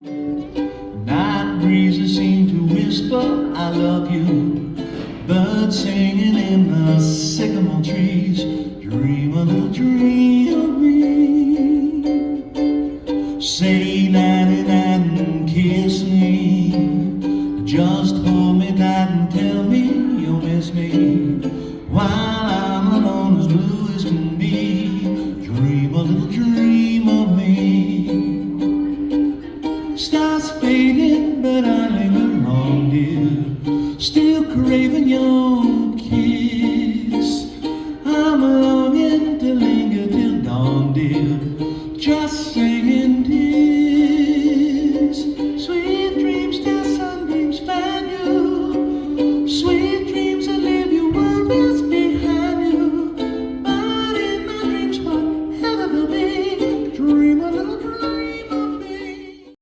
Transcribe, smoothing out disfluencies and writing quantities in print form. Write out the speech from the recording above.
Night breezes seem to whisper, I love you. Birds singing in the sycamore trees. Dream a little dream of me. Say nighty-night and kiss me. Just hold me tight and tell me you'll miss me. While I'm alone as blue as can be. Dream a little dream of me. Stars fading, but I linger on, dear. Still craving your